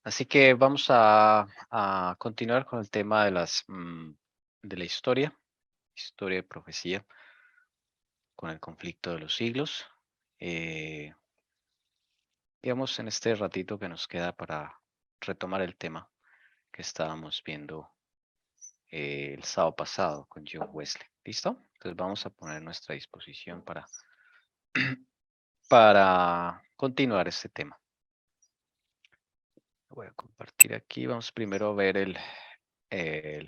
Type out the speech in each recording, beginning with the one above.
Así que vamos a continuar con el tema de de la historia y profecía, con el conflicto de los siglos. Eh, digamos, en este ratito que nos queda para retomar el tema que estábamos viendo el sábado pasado con John Wesley. ¿Listo? Entonces vamos a poner nuestra disposición para continuar este tema. Voy a compartir aquí. Vamos primero a ver el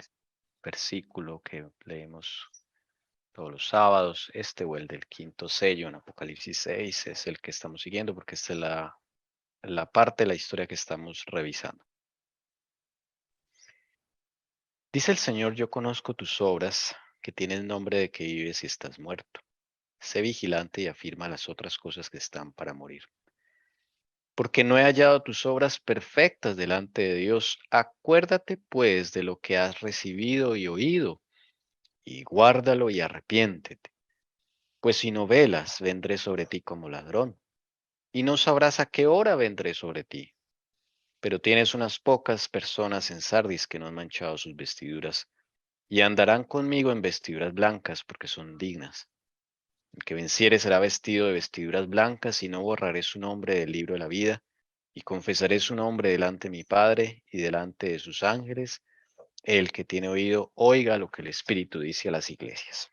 versículo que leemos todos los sábados. Este o el del quinto sello en Apocalipsis 6 es el que estamos siguiendo porque esta es la parte de la historia que estamos revisando. Dice el Señor: yo conozco tus obras, que tienes nombre de que vives y estás muerto. Sé vigilante y afirma las otras cosas que están para morir. Porque no he hallado tus obras perfectas delante de Dios. Acuérdate pues de lo que has recibido y oído, y guárdalo y arrepiéntete. Pues si no velas, vendré sobre ti como ladrón, y no sabrás a qué hora vendré sobre ti. Pero tienes unas pocas personas en Sardis que no han manchado sus vestiduras, y andarán conmigo en vestiduras blancas, porque son dignas. El que venciere será vestido de vestiduras blancas, y no borraré su nombre del libro de la vida, y confesaré su nombre delante de mi Padre y delante de sus ángeles. El que tiene oído, oiga lo que el Espíritu dice a las iglesias.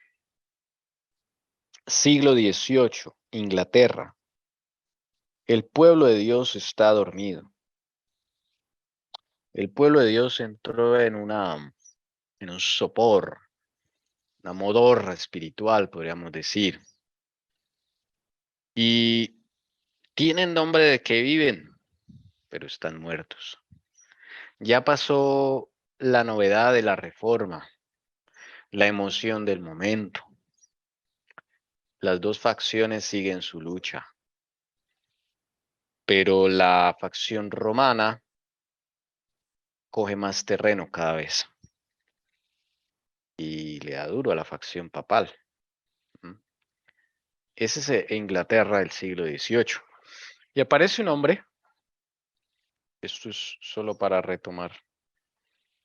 Siglo XVIII, Inglaterra. El pueblo de Dios está dormido. El pueblo de Dios entró en un sopor, una modorra espiritual, podríamos decir. Y tienen nombre de que viven, pero están muertos. Ya pasó la novedad de la reforma, la emoción del momento. Las dos facciones siguen su lucha, pero la facción romana coge más terreno cada vez y le da duro a la facción papal. ¿Mm? Ese es Inglaterra del siglo XVIII. Y aparece un hombre, esto es solo para retomar,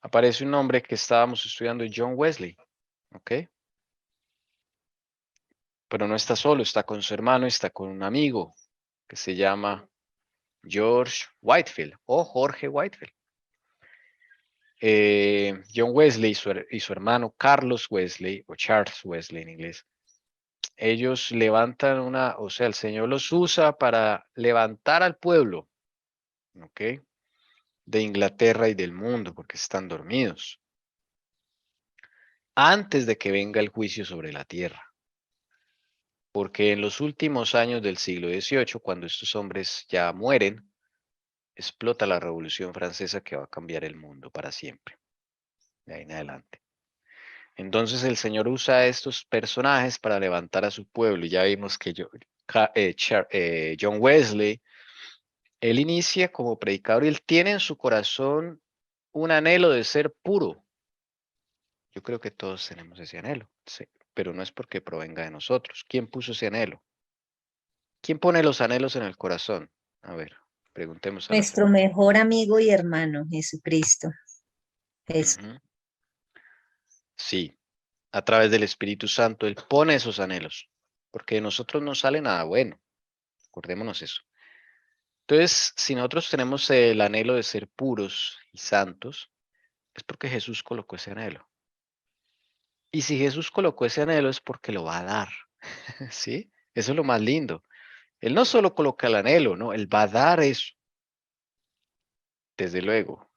aparece un hombre que estábamos estudiando, John Wesley, ¿ok? Pero no está solo, está con su hermano, está con un amigo que se llama George Whitefield o Jorge Whitefield. John Wesley y su hermano Carlos Wesley, o Charles Wesley en inglés, ellos levantan o sea, el Señor los usa para levantar al pueblo, ¿ok? De Inglaterra y del mundo, porque están dormidos, antes de que venga el juicio sobre la tierra. Porque en los últimos años del siglo XVIII, cuando estos hombres ya mueren, explota la Revolución Francesa que va a cambiar el mundo para siempre, de ahí en adelante. Entonces el Señor usa a estos personajes para levantar a su pueblo. Y ya vimos que John Wesley, él inicia como predicador y él tiene en su corazón un anhelo de ser puro. Yo creo que todos tenemos ese anhelo, sí, pero no es porque provenga de nosotros. ¿Quién puso ese anhelo? ¿Quién pone los anhelos en el corazón? A ver, preguntemos a las Nuestro hermanas. mejor amigo y hermano, Jesucristo. Es Ujú. Sí, a través del Espíritu Santo, Él pone esos anhelos, porque de nosotros no sale nada bueno. Acordémonos eso. Entonces, si nosotros tenemos el anhelo de ser puros y santos, es porque Jesús colocó ese anhelo. Y si Jesús colocó ese anhelo es porque lo va a dar. ¿Sí? Eso es lo más lindo. Él no solo coloca el anhelo, no, Él va a dar eso. Desde luego,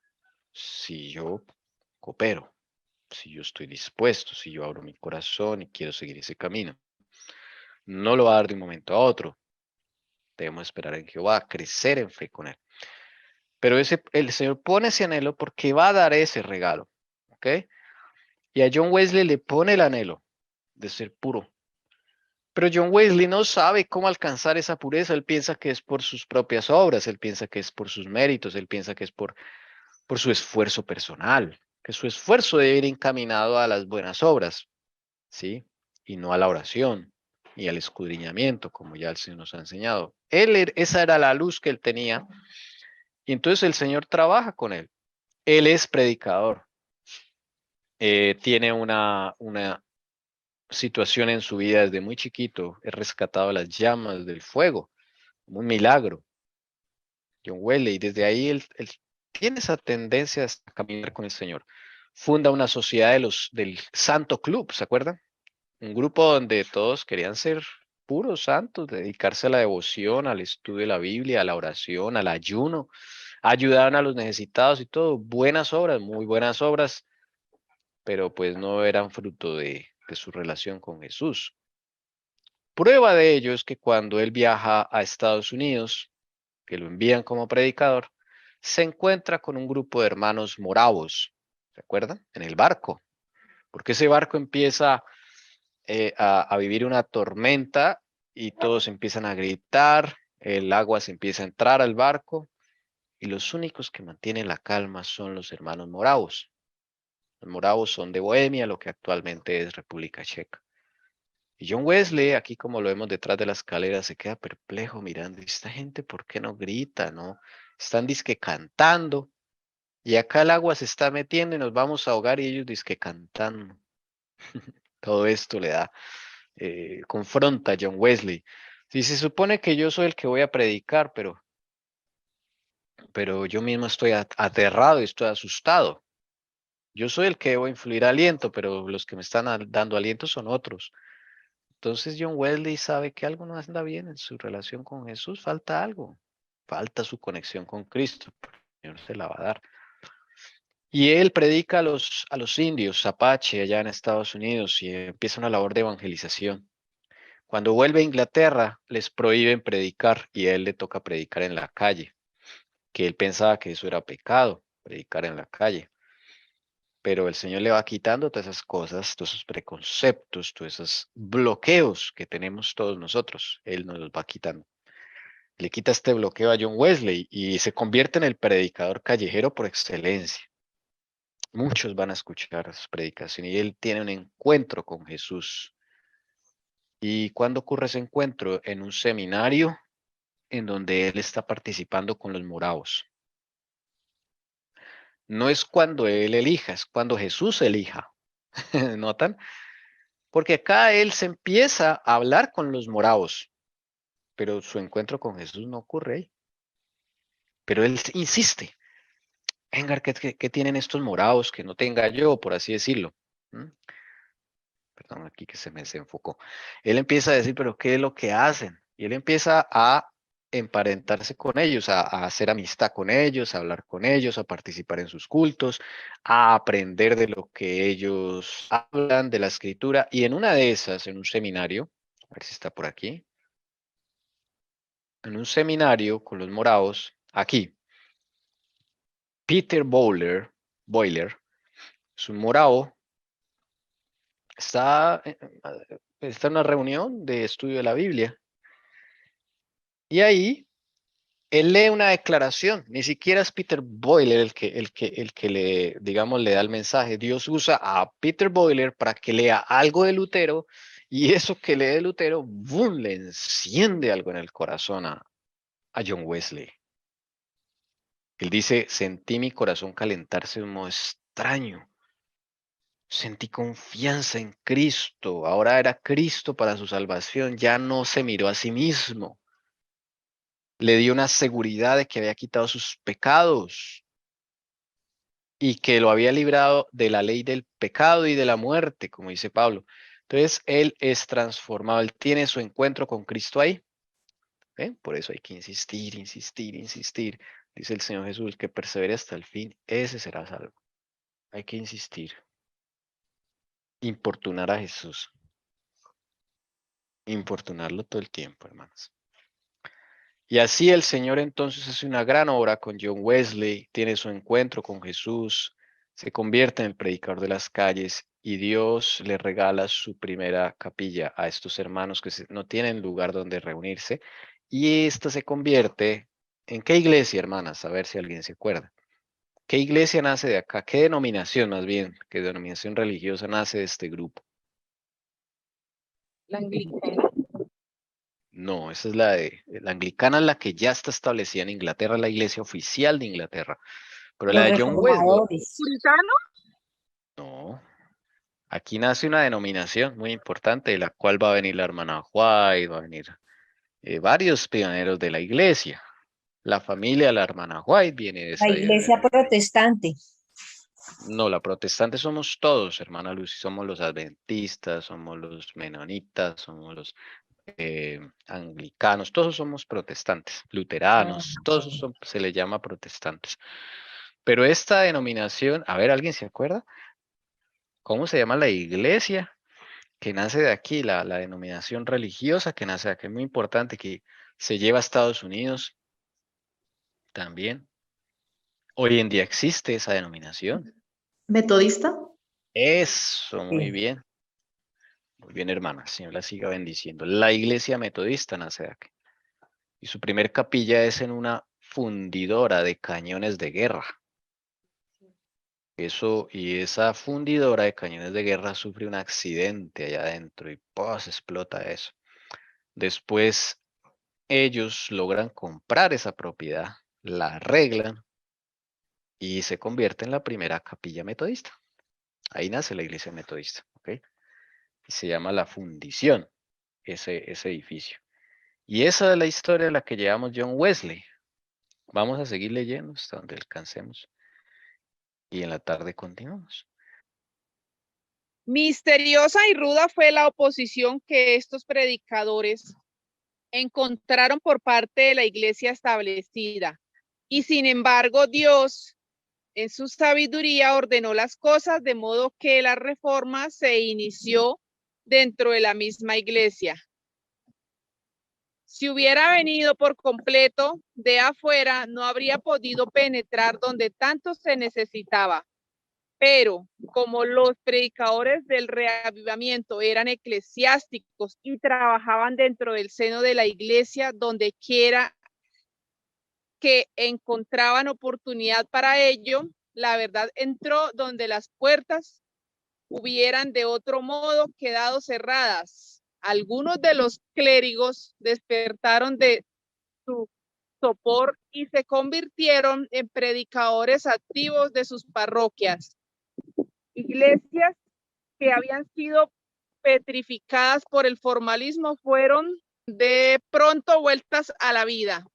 si yo coopero, si yo estoy dispuesto, si yo abro mi corazón y quiero seguir ese camino, no lo va a dar de un momento a otro. Debemos esperar en Jehová, crecer en fe con Él. Pero el Señor pone ese anhelo porque va a dar ese regalo. ¿Ok? Y a John Wesley le pone el anhelo de ser puro. Pero John Wesley no sabe cómo alcanzar esa pureza. Él piensa que es por sus propias obras, él piensa que es por sus méritos, él piensa que es por su esfuerzo personal, que su esfuerzo debe ir encaminado a las buenas obras, ¿sí? Y no a la oración y al escudriñamiento, como ya el Señor nos ha enseñado. Esa era la luz que él tenía Y entonces el Señor trabaja con él. Él es predicador. Tiene una situación en su vida desde muy chiquito. Es rescatado de las llamas del fuego. Un milagro. John Wesley. Y desde ahí él tiene esa tendencia a caminar con el Señor. Funda una sociedad del Santo Club, ¿se acuerdan? Un grupo donde todos querían ser puros santos, dedicarse a la devoción, al estudio de la Biblia, a la oración, al ayuno, ayudaban a los necesitados y todo. Buenas obras, muy buenas obras, pero pues no eran fruto de su relación con Jesús. Prueba de ello es que cuando él viaja a Estados Unidos, que lo envían como predicador, se encuentra con un grupo de hermanos moravos, ¿se acuerdan? En el barco, porque ese barco empieza a vivir una tormenta y todos empiezan a gritar, el agua se empieza a entrar al barco y los únicos que mantienen la calma son los hermanos moravos. Los moravos son de Bohemia, lo que actualmente es República Checa. Y John Wesley, aquí como lo vemos detrás de la escalera, se queda perplejo mirando, ¿y esta gente por qué no grita, no? Están disque cantando, y acá el agua se está metiendo y nos vamos a ahogar y ellos disque cantando. Todo esto le da, confronta a John Wesley. Si se supone que yo soy el que voy a predicar, pero yo mismo estoy aterrado y estoy asustado. Yo soy el que debo influir aliento, pero los que me están dando aliento son otros. Entonces John Wesley sabe que algo no anda bien en su relación con Jesús, falta algo, falta su conexión con Cristo. El Señor se la va a dar. Y él predica a los indios, Apache, allá en Estados Unidos, y empieza una labor de evangelización. Cuando vuelve a Inglaterra, les prohíben predicar y a él le toca predicar en la calle, que él pensaba que eso era pecado, predicar en la calle. Pero el Señor le va quitando todas esas cosas, todos esos preconceptos, todos esos bloqueos que tenemos todos nosotros. Él nos los va quitando. Le quita este bloqueo a John Wesley y se convierte en el predicador callejero por excelencia. Muchos van a escuchar sus predicaciones y él tiene un encuentro con Jesús. ¿Y cuándo ocurre ese encuentro? En un seminario en donde él está participando con los moravos. No es cuando él elija, es cuando Jesús elija. ¿Notan? Porque acá él se empieza a hablar con los moravos, pero su encuentro con Jesús no ocurre ahí. Pero él insiste, venga, ¿qué tienen estos moravos que no tenga yo, por así decirlo? ¿Mm? Perdón, aquí que se me desenfocó. Él empieza a decir, pero ¿qué es lo que hacen? Y él empieza a emparentarse con ellos, a hacer amistad con ellos, a hablar con ellos, a participar en sus cultos, a aprender de lo que ellos hablan, de la escritura. Y en una de esas, en un seminario, a ver si está por aquí, en un seminario con los moravos, aquí, Peter Boiler, es un moravo, está en una reunión de estudio de la Biblia. Y ahí él lee una declaración, ni siquiera es Peter Boiler el que le, digamos, le da el mensaje. Dios usa a Peter Boiler para que lea algo de Lutero y eso que lee de Lutero, ¡bum!, le enciende algo en el corazón a John Wesley. Él dice, sentí mi corazón calentarse de un modo extraño. Sentí confianza en Cristo. Ahora era Cristo para su salvación. Ya no se miró a sí mismo. Le dio una seguridad de que había quitado sus pecados y que lo había librado de la ley del pecado y de la muerte, como dice Pablo. Entonces, él es transformado, él tiene su encuentro con Cristo ahí. ¿Eh? Por eso hay que insistir, insistir, insistir. Dice el Señor Jesús, que persevere hasta el fin, ese será salvo. Hay que insistir, importunar a Jesús, importunarlo todo el tiempo, hermanos. Y así el Señor entonces hace una gran obra con John Wesley, tiene su encuentro con Jesús, se convierte en el predicador de las calles y Dios le regala su primera capilla a estos hermanos que no tienen lugar donde reunirse. Y esta se convierte ¿en qué iglesia, hermanas? A ver si alguien se acuerda. ¿Qué iglesia nace de acá? ¿Qué denominación más bien? ¿Qué denominación religiosa nace de este grupo? La anglicana. No, esa es la anglicana, es la que ya está establecida en Inglaterra, la iglesia oficial de Inglaterra. Pero la Los de John Wesley, reformadores. ¿Puritano? no. Aquí nace una denominación muy importante, de la cual va a venir la hermana White, va a venir varios pioneros de la iglesia. La familia de la hermana White viene de La esa. iglesia protestante. No, la protestante somos todos, hermana Lucy, somos los adventistas, somos los menonitas, somos los anglicanos, todos somos protestantes, Ah, luteranos, todos se le llama protestantes. Pero esta denominación, a ver, ¿alguien se acuerda? ¿Cómo se llama la iglesia que nace de aquí, la denominación religiosa que nace de aquí? Es muy importante, que se lleva a Estados Unidos también. Hoy en día existe esa denominación. ¿Metodista? Eso, muy sí. bien. Muy bien, hermana. Señor la siga bendiciendo. La iglesia metodista nace de aquí. Y su primer capilla es en una fundidora de cañones de guerra. Eso, y esa fundidora de cañones de guerra sufre un accidente allá adentro y pues explota eso. Después ellos logran comprar esa propiedad, la arreglan y se convierte en la primera capilla metodista. Ahí nace la iglesia metodista, ¿ok? Y se llama La Fundición, ese edificio. Y esa es la historia de la que llevamos John Wesley. Vamos a seguir leyendo hasta donde alcancemos. Y en la tarde continuamos. Misteriosa y ruda fue la oposición que estos predicadores encontraron por parte de la iglesia establecida. Y sin embargo, Dios, en su sabiduría, ordenó las cosas de modo que la reforma se inició dentro de la misma iglesia. Si hubiera venido por completo de afuera, no habría podido penetrar donde tanto se necesitaba. Pero como los predicadores del reavivamiento eran eclesiásticos y trabajaban dentro del seno de la iglesia, donde quiera que encontraban oportunidad para ello, la verdad entró donde las puertas hubieran de otro modo quedado cerradas. Algunos de los clérigos despertaron de su sopor y se convirtieron en predicadores activos de sus parroquias. Iglesias que habían sido petrificadas por el formalismo fueron de pronto vueltas a la vida.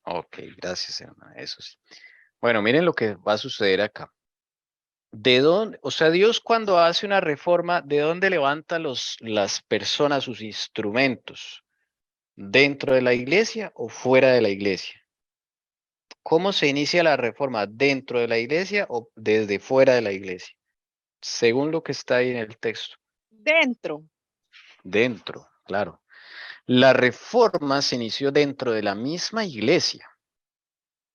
Ok, gracias, hermana. Eso sí. Bueno, miren lo que va a suceder acá. ¿De dónde? O sea, Dios cuando hace una reforma, ¿de dónde levanta las personas sus instrumentos? ¿Dentro de la iglesia o fuera de la iglesia? ¿Cómo se inicia la reforma? ¿Dentro de la iglesia o desde fuera de la iglesia? Según lo que está ahí en el texto. Dentro. Dentro, claro. La reforma se inició dentro de la misma iglesia.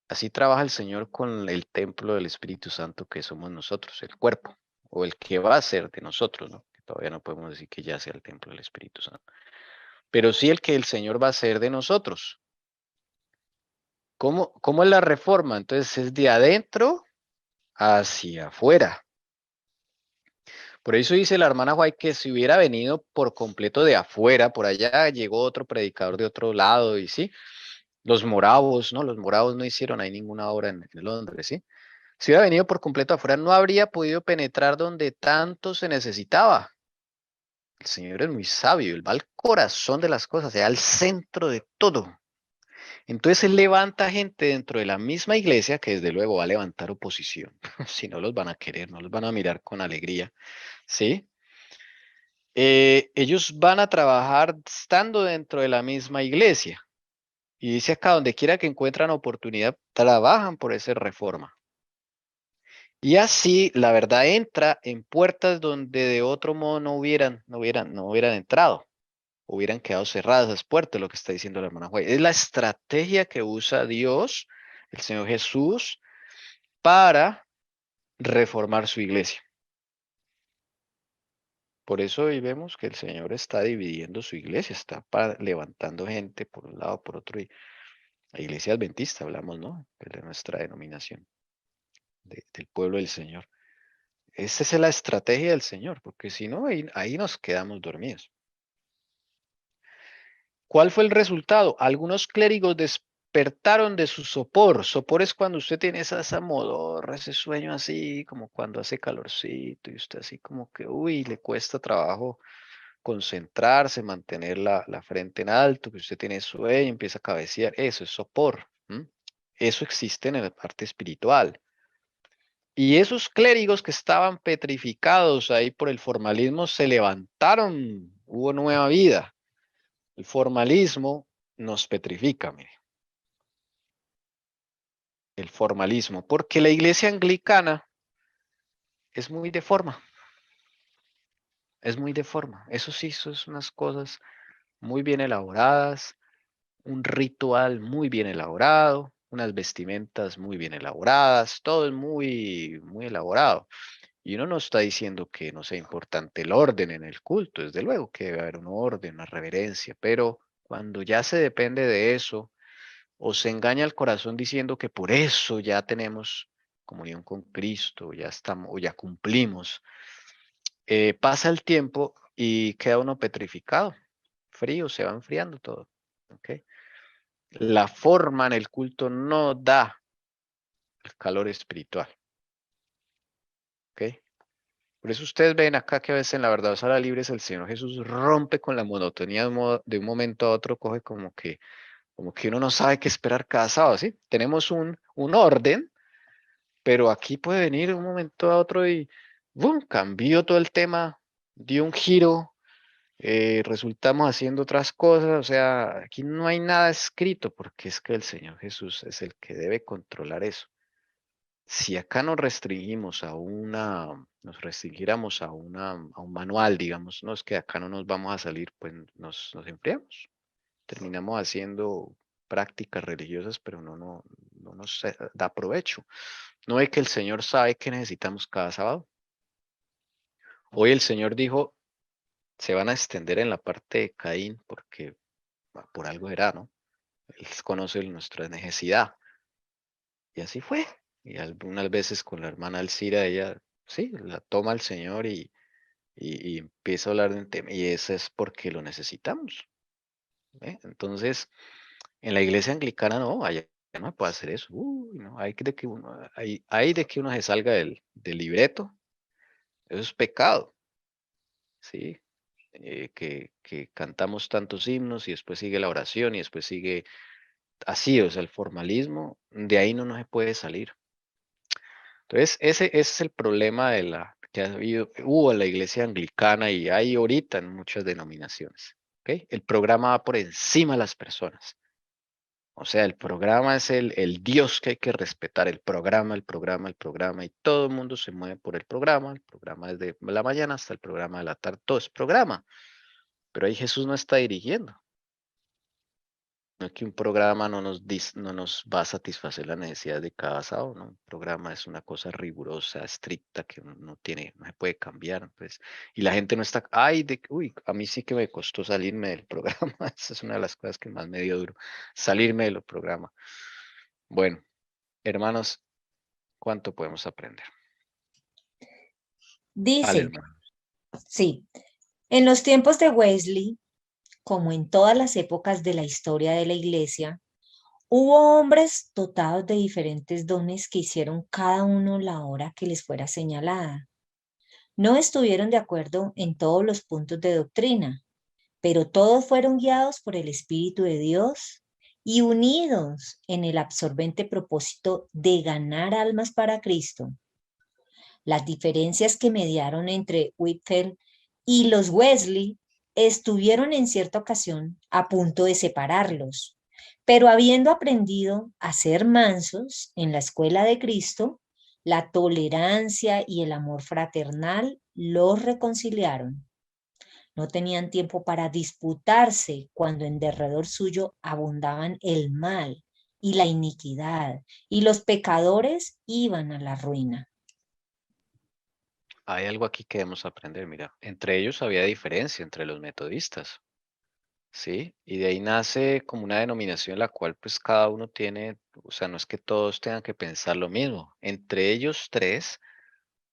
Así trabaja el Señor con el templo del Espíritu Santo que somos nosotros, el cuerpo, o el que va a ser de nosotros, ¿no? Que todavía no podemos decir que ya sea el templo del Espíritu Santo. Pero sí el que el Señor va a ser de nosotros. ¿Cómo es la reforma? Entonces es de adentro hacia afuera. Por eso dice la hermana White que si hubiera venido por completo de afuera, por allá llegó otro predicador de otro lado y sí, los moravos, ¿no? Los moravos no hicieron ahí ninguna obra en Londres, ¿sí? Si hubiera venido por completo afuera, no habría podido penetrar donde tanto se necesitaba. El Señor es muy sabio, Él va al corazón de las cosas, al centro de todo. Entonces Él levanta gente dentro de la misma iglesia que desde luego va a levantar oposición. Si no los van a querer, no los van a mirar con alegría, ¿sí? Ellos van a trabajar estando dentro de la misma iglesia. Y dice acá, donde quiera que encuentran oportunidad, trabajan por esa reforma. Y así la verdad entra en puertas donde de otro modo no hubieran entrado, hubieran quedado cerradas las puertas, lo que está diciendo la hermana Juárez. Es la estrategia que usa Dios, el Señor Jesús, para reformar su iglesia. Por eso hoy vemos que el Señor está dividiendo su iglesia, está levantando gente por un lado, por otro. Y la iglesia adventista, hablamos, ¿no? De nuestra denominación, del pueblo del Señor. Esa es la estrategia del Señor, porque si no, ahí nos quedamos dormidos. ¿Cuál fue el resultado? Algunos clérigos despertaron de su sopor. Sopor es cuando usted tiene esa modorra, ese sueño así, como cuando hace calorcito y usted así como que, uy, le cuesta trabajo concentrarse, mantener la frente en alto, que usted tiene sueño, empieza a cabecear. Eso es sopor. Eso existe en la parte espiritual. Y esos clérigos que estaban petrificados ahí por el formalismo se levantaron, hubo nueva vida. El formalismo nos petrifica, mire. El formalismo, porque la iglesia anglicana es muy de forma. Es muy de forma. Eso sí, eso es unas cosas muy bien elaboradas, un ritual muy bien elaborado, unas vestimentas muy bien elaboradas, todo es muy, muy elaborado. Y uno no está diciendo que no sea importante el orden en el culto, desde luego que debe haber un orden, una reverencia, pero cuando ya se depende de eso, o se engaña el corazón diciendo que por eso ya tenemos comunión con Cristo, ya estamos, o ya cumplimos, pasa el tiempo y queda uno petrificado, frío, se va enfriando todo. ¿Okay? La forma en el culto no da el calor espiritual. ¿Okay? Por eso ustedes ven acá que a veces en la verdad sala libres el Señor Jesús rompe con la monotonía de un momento a otro, coge como que uno no sabe qué esperar cada sábado, ¿sí? Tenemos un orden, pero aquí puede venir un momento a otro y ¡bum! Cambió todo el tema, dio un giro, resultamos haciendo otras cosas, o sea, aquí no hay nada escrito porque es que el Señor Jesús es el que debe controlar eso. Si acá nos restringiéramos a un manual, digamos, no es que acá no nos vamos a salir, pues nos enfriamos. Terminamos haciendo prácticas religiosas, pero no nos da provecho. No es que el Señor sabe que necesitamos cada sábado. Hoy el Señor dijo, se van a extender en la parte de Caín, porque por algo era, ¿no? Él conoce nuestra necesidad. Y así fue. Y algunas veces con la hermana Alcira, ella, sí, la toma el Señor y empieza a hablar de un tema. Y eso es porque lo necesitamos. ¿Ve? Entonces, en la iglesia anglicana no, allá no puede hacer eso. Uy, no, hay de que uno se salga del libreto. Eso es pecado, ¿sí? Que cantamos tantos himnos y después sigue la oración y después sigue así, o sea, el formalismo, de ahí no se puede salir. Entonces, ese es el problema que hubo en la iglesia anglicana y hay ahorita en muchas denominaciones. ¿Okay? El programa va por encima de las personas. O sea, el programa es el Dios que hay que respetar, el programa, y todo el mundo se mueve por el programa desde la mañana hasta el programa de la tarde, todo es programa, pero ahí Jesús no está dirigiendo. No es que un programa no nos va a satisfacer la necesidad de cada sábado, ¿no? Un programa es una cosa rigurosa, estricta, que no se puede cambiar, pues. Y la gente no está, uy, a mí sí que me costó salirme del programa. Esa es una de las cosas que más me dio duro, salirme del programa. Bueno, hermanos, ¿cuánto podemos aprender? Al Dice, hermano. sí, en los tiempos de Wesley, como en todas las épocas de la historia de la iglesia, hubo hombres dotados de diferentes dones que hicieron cada uno la hora que les fuera señalada. No estuvieron de acuerdo en todos los puntos de doctrina, pero todos fueron guiados por el Espíritu de Dios y unidos en el absorbente propósito de ganar almas para Cristo. Las diferencias que mediaron entre Whitfield y los Wesley estuvieron en cierta ocasión a punto de separarlos, pero habiendo aprendido a ser mansos en la escuela de Cristo, la tolerancia y el amor fraternal los reconciliaron. No tenían tiempo para disputarse cuando en derredor suyo abundaban el mal y la iniquidad, y los pecadores iban a la ruina. Hay algo aquí que debemos aprender, mira. Entre ellos había diferencia entre los metodistas, ¿sí? Y de ahí nace como una denominación en la cual pues cada uno tiene, o sea, no es que todos tengan que pensar lo mismo. Entre ellos tres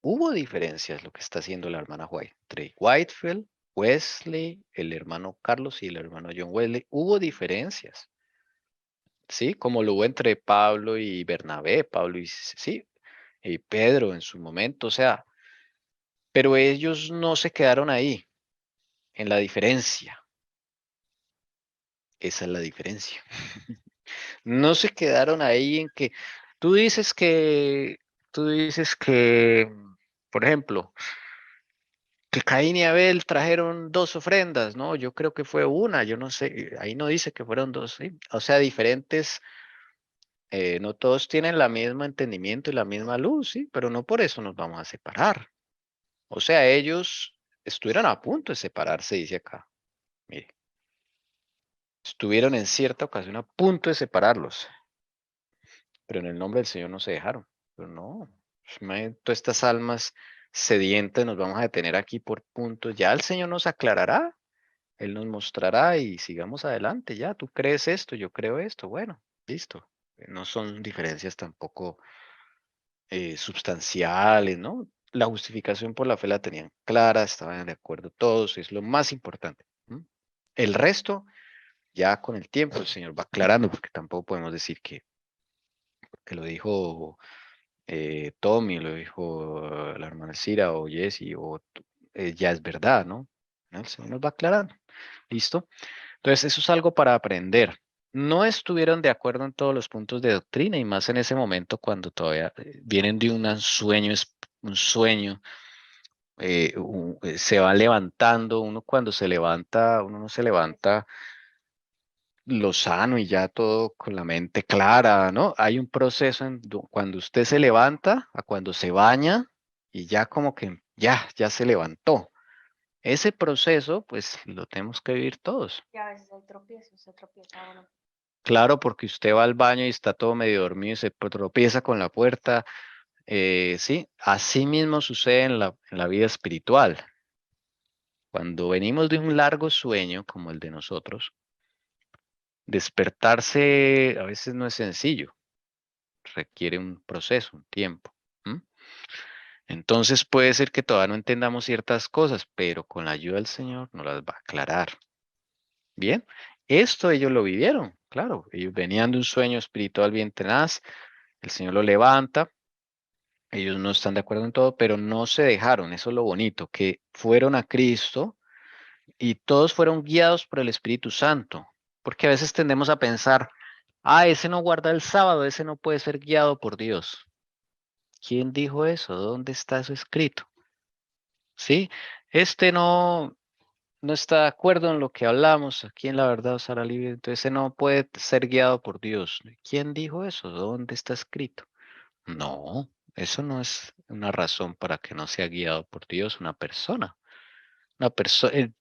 hubo diferencias, lo que está haciendo la hermana White, entre Whitefield, Wesley, el hermano Carlos y el hermano John Wesley, hubo diferencias, ¿sí? Como lo hubo entre Pablo y Bernabé, Pablo y Pedro en su momento, o sea, pero ellos no se quedaron ahí, en la diferencia. Esa es la diferencia. No se quedaron ahí en que tú dices que, tú dices que, por ejemplo, que Caín y Abel trajeron dos ofrendas, ¿no? Yo creo que fue una, yo no sé, ahí no dice que fueron dos, ¿sí? O sea, diferentes, no todos tienen la misma entendimiento y la misma luz, ¿sí? Pero no por eso nos vamos a separar. O sea, ellos estuvieron a punto de separarse, dice acá. Mire, estuvieron en cierta ocasión a punto de separarlos, pero en el nombre del Señor no se dejaron. Pero no, todas estas almas sedientas nos vamos a detener aquí por puntos. Ya el Señor nos aclarará, Él nos mostrará y sigamos adelante. Ya, tú crees esto, yo creo esto. Bueno, listo. No son diferencias tampoco sustanciales, ¿no? La justificación por la fe la tenían clara, estaban de acuerdo todos, es lo más importante. ¿M? El resto, ya con el tiempo, el Señor va aclarando, porque tampoco podemos decir que lo dijo Tommy, lo dijo la hermana Cira o Jessie, ya es verdad, ¿no? ¿No? El Señor nos va aclarando. ¿Listo? Entonces, eso es algo para aprender. No estuvieron de acuerdo en todos los puntos de doctrina y más en ese momento cuando todavía vienen de un sueño, un sueño, se va levantando, uno cuando se levanta, uno no se levanta lo sano y ya todo con la mente clara, ¿no? Hay un proceso cuando usted se levanta a cuando se baña y ya como que ya se levantó. Ese proceso, pues lo tenemos que vivir todos. Y a veces hay tropiezos, se tropieza uno. Claro, porque usted va al baño y está todo medio dormido y se tropieza con la puerta. Sí, así mismo sucede en la vida espiritual. Cuando venimos de un largo sueño como el de nosotros, despertarse a veces no es sencillo, requiere un proceso, un tiempo. ¿M? Entonces puede ser que todavía no entendamos ciertas cosas, pero con la ayuda del Señor nos las va a aclarar. Bien, esto ellos lo vivieron, claro, ellos venían de un sueño espiritual bien tenaz, el Señor lo levanta, ellos no están de acuerdo en todo, pero no se dejaron, eso es lo bonito, que fueron a Cristo y todos fueron guiados por el Espíritu Santo, porque a veces tendemos a pensar, ese no guarda el sábado, ese no puede ser guiado por Dios. ¿Quién dijo eso? ¿Dónde está eso escrito? ¿Sí? Este no está de acuerdo en lo que hablamos, aquí en la verdad os hará libre, entonces ese no puede ser guiado por Dios. ¿Quién dijo eso? ¿Dónde está escrito? No, eso no es una razón para que no sea guiado por Dios una persona.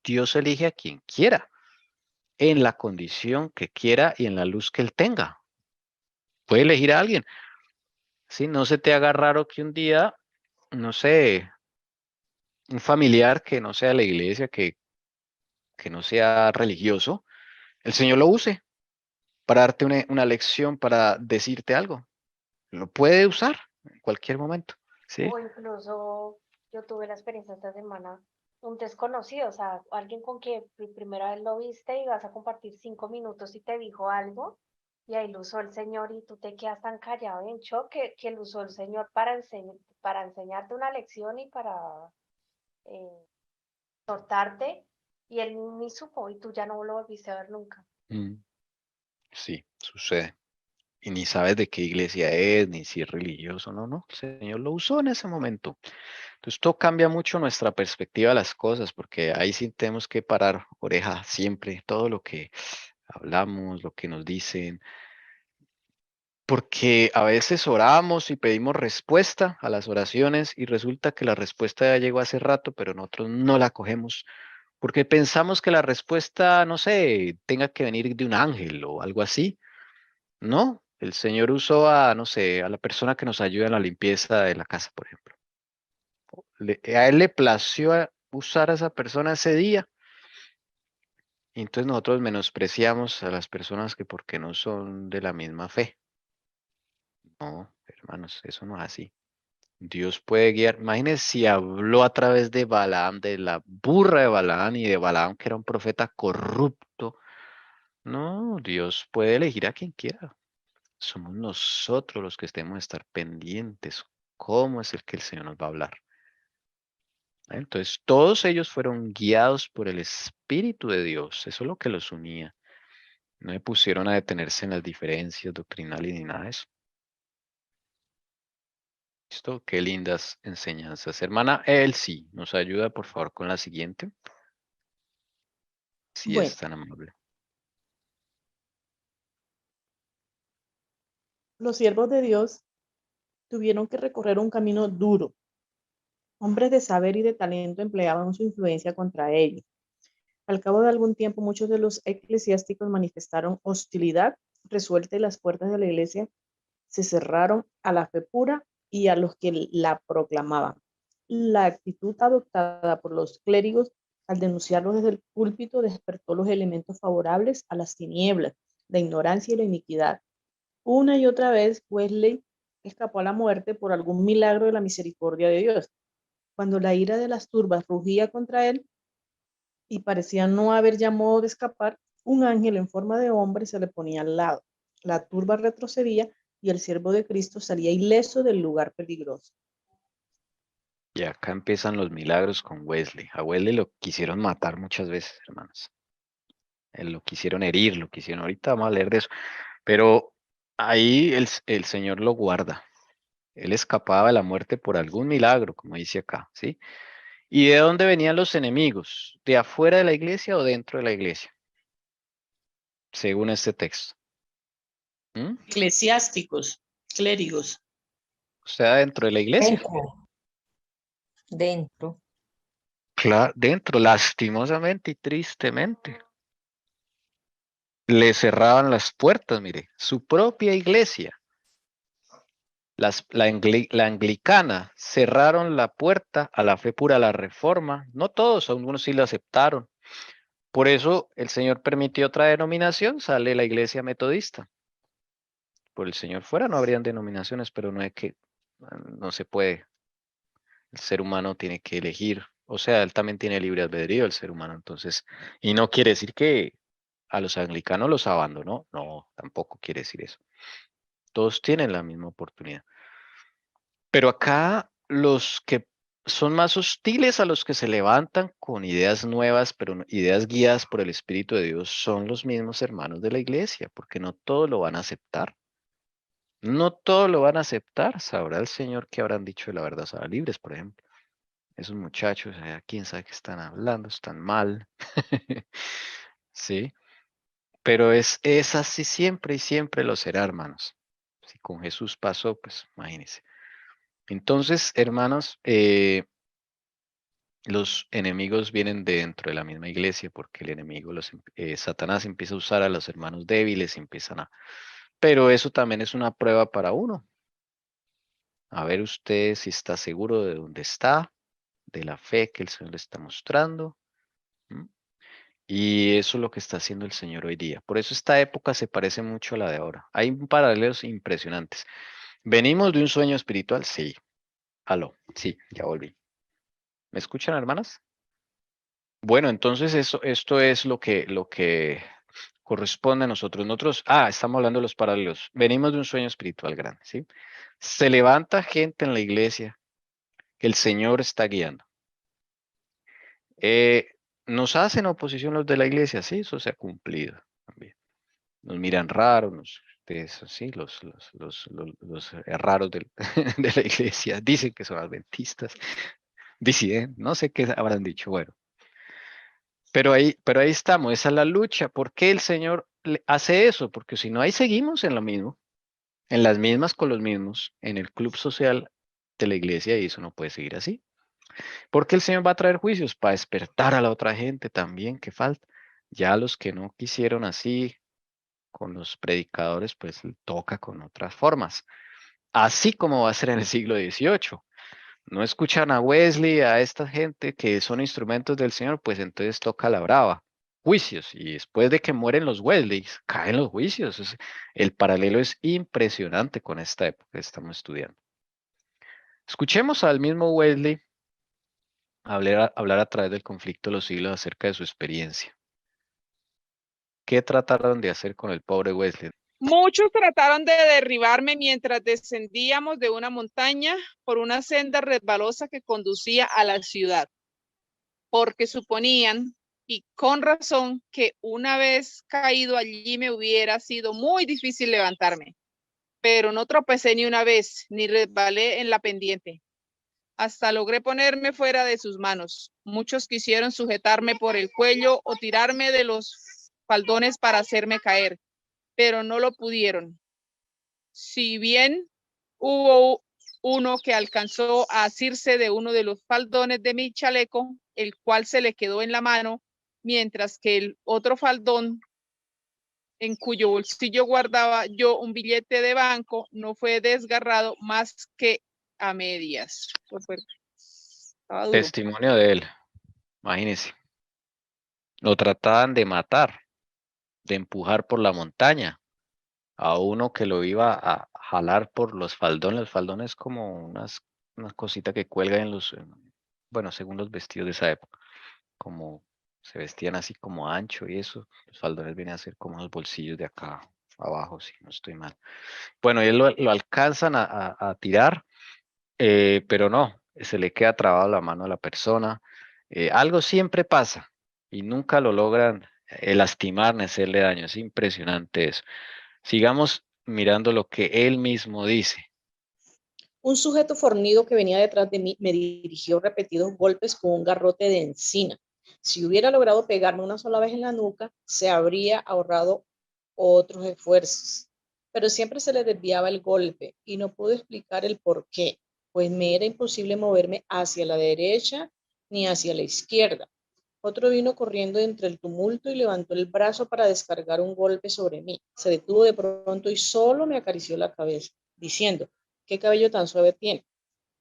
Dios elige a quien quiera, en la condición que quiera y en la luz que él tenga. Puede elegir a alguien. Si no se te haga raro que un día, no sé, un familiar que no sea de la iglesia, que no sea religioso, el Señor lo use para darte una lección, para decirte algo. Lo puede usar en cualquier momento. ¿Sí? O incluso yo tuve la experiencia esta semana, un desconocido, o sea, alguien con quien por primera vez lo viste y vas a compartir 5 minutos y te dijo algo y ahí lo usó el Señor y tú te quedas tan callado y en shock que lo usó el Señor para enseñarte una lección y para eh, exhortarte y él ni supo y tú ya no lo volviste a ver nunca. Mm, sí, sucede. Y ni sabes de qué iglesia es, ni si es religioso, no. El Señor lo usó en ese momento. Entonces, esto cambia mucho nuestra perspectiva de las cosas, porque ahí sí tenemos que parar oreja siempre, todo lo que hablamos, lo que nos dicen, porque a veces oramos y pedimos respuesta a las oraciones y resulta que la respuesta ya llegó hace rato, pero nosotros no la cogemos, porque pensamos que la respuesta, no sé, tenga que venir de un ángel o algo así. No, el Señor usó a, no sé, a la persona que nos ayuda en la limpieza de la casa, por ejemplo. A él le plació usar a esa persona ese día. Y entonces nosotros menospreciamos a las personas que porque no son de la misma fe. No, hermanos, eso no es así. Dios puede guiar. Imagínense si habló a través de Balaam, de la burra de Balaam y de Balaam, que era un profeta corrupto. No, Dios puede elegir a quien quiera. Somos nosotros los que estemos a estar pendientes. ¿Cómo es el que el Señor nos va a hablar? Entonces, todos ellos fueron guiados por el Espíritu de Dios. Eso es lo que los unía. No se pusieron a detenerse en las diferencias doctrinales ni nada de eso. ¿Listo? Qué lindas enseñanzas. Hermana Elsie, ¿nos ayuda por favor con la siguiente? Si Bueno, es tan amable. los siervos de Dios tuvieron que recorrer un camino duro. Hombres de saber y de talento empleaban su influencia contra ellos. Al cabo de algún tiempo, muchos de los eclesiásticos manifestaron hostilidad resuelta y las puertas de la iglesia se cerraron a la fe pura y a los que la proclamaban. La actitud adoptada por los clérigos al denunciarlos desde el púlpito despertó los elementos favorables a las tinieblas, la ignorancia y la iniquidad. Una y otra vez, Wesley escapó a la muerte por algún milagro de la misericordia de Dios. Cuando la ira de las turbas rugía contra él y parecía no haber ya modo de escapar, un ángel en forma de hombre se le ponía al lado. La turba retrocedía y el siervo de Cristo salía ileso del lugar peligroso. Y acá empiezan los milagros con Wesley. A Wesley lo quisieron matar muchas veces, hermanos. Lo quisieron herir, lo quisieron. Ahorita vamos a leer de eso. Pero ahí el Señor lo guarda. Él escapaba de la muerte por algún milagro, como dice acá, ¿sí? ¿Y de dónde venían los enemigos? ¿De afuera de la iglesia o dentro de la iglesia? Según este texto. ¿Mm? Eclesiásticos, clérigos. O sea, dentro de la iglesia. Dentro. Claro, dentro, lastimosamente y tristemente. Le cerraban las puertas, mire, su propia iglesia. La anglicana cerraron la puerta a la fe pura, a la reforma. No todos, algunos sí la aceptaron. Por eso el Señor permitió otra denominación, sale la iglesia metodista. Por el Señor fuera no habrían denominaciones, pero no es que no se puede. El ser humano tiene que elegir. O sea, él también tiene libre albedrío, el ser humano. Entonces, y no quiere decir que a los anglicanos los abandonó. No, tampoco quiere decir eso. Todos tienen la misma oportunidad. Pero acá los que son más hostiles a los que se levantan con ideas nuevas, pero ideas guiadas por el Espíritu de Dios, son los mismos hermanos de la iglesia, porque no todos lo van a aceptar. No todos lo van a aceptar. Sabrá el Señor qué habrán dicho de la verdad a libres, por ejemplo. Esos muchachos, quién sabe qué están hablando, están mal. Sí, pero es así siempre y siempre lo será, hermanos. Si con Jesús pasó, pues imagínense. Entonces, hermanos, los enemigos vienen de dentro de la misma iglesia porque el enemigo, Satanás empieza a usar a los hermanos débiles, pero eso también es una prueba para uno. A ver usted si está seguro de dónde está, de la fe que el Señor le está mostrando. ¿M? Y eso es lo que está haciendo el Señor hoy día. Por eso esta época se parece mucho a la de ahora. Hay paralelos impresionantes. ¿Venimos de un sueño espiritual? Sí. Aló, sí, ya volví. ¿Me escuchan, hermanas? Bueno, entonces esto es lo que corresponde a nosotros. Estamos hablando de los paralelos. Venimos de un sueño espiritual grande, ¿sí? Se levanta gente en la iglesia que el Señor está guiando. Nos hacen oposición los de la iglesia, sí, eso se ha cumplido también. Nos miran raros, sí, los raros de la iglesia dicen que son adventistas, dicen, no sé qué habrán dicho, bueno. Pero ahí estamos, esa es la lucha. ¿Por qué el Señor hace eso? Porque si no, ahí seguimos en lo mismo, en las mismas con los mismos, en el club social de la iglesia, y eso no puede seguir así. Porque el Señor va a traer juicios para despertar a la otra gente también, que falta. Ya los que no quisieron así con los predicadores, pues toca con otras formas. Así como va a ser en el siglo XVIII. No escuchan a Wesley, a esta gente que son instrumentos del Señor, pues entonces toca la brava. Juicios. Y después de que mueren los Wesleys, caen los juicios. El paralelo es impresionante con esta época que estamos estudiando. Escuchemos al mismo Wesley hablar a través del conflicto de los siglos acerca de su experiencia. ¿Qué trataron de hacer con el pobre Wesley? Muchos trataron de derribarme mientras descendíamos de una montaña por una senda resbalosa que conducía a la ciudad, porque suponían, y con razón, que una vez caído allí me hubiera sido muy difícil levantarme. Pero no tropecé ni una vez, ni resbalé en la pendiente. Hasta logré ponerme fuera de sus manos. Muchos quisieron sujetarme por el cuello o tirarme de los faldones para hacerme caer, pero no lo pudieron. Si bien hubo uno que alcanzó a asirse de uno de los faldones de mi chaleco, el cual se le quedó en la mano, mientras que el otro faldón, en cuyo bolsillo guardaba yo un billete de banco, no fue desgarrado más que a medias. Estaba duro. Testimonio de él, imagínense. Lo trataban de matar, de empujar por la montaña. A uno que lo iba a jalar por los faldones. Los faldones como unas cositas que cuelgan en los, bueno, según los vestidos de esa época, como se vestían así como ancho y eso, los faldones vienen a ser como los bolsillos de acá abajo, si no estoy mal. Bueno, y él lo alcanzan a tirar, pero no, se le queda trabado la mano a la persona. Algo siempre pasa y nunca lo logran lastimar ni hacerle daño. Es impresionante eso. Sigamos mirando lo que él mismo dice. Un sujeto fornido que venía detrás de mí me dirigió repetidos golpes con un garrote de encina. Si hubiera logrado pegarme una sola vez en la nuca, se habría ahorrado otros esfuerzos. Pero siempre se le desviaba el golpe y no pude explicar el por qué, pues me era imposible moverme hacia la derecha ni hacia la izquierda. Otro vino corriendo entre el tumulto y levantó el brazo para descargar un golpe sobre mí. Se detuvo de pronto y solo me acarició la cabeza, diciendo: ¿qué cabello tan suave tiene?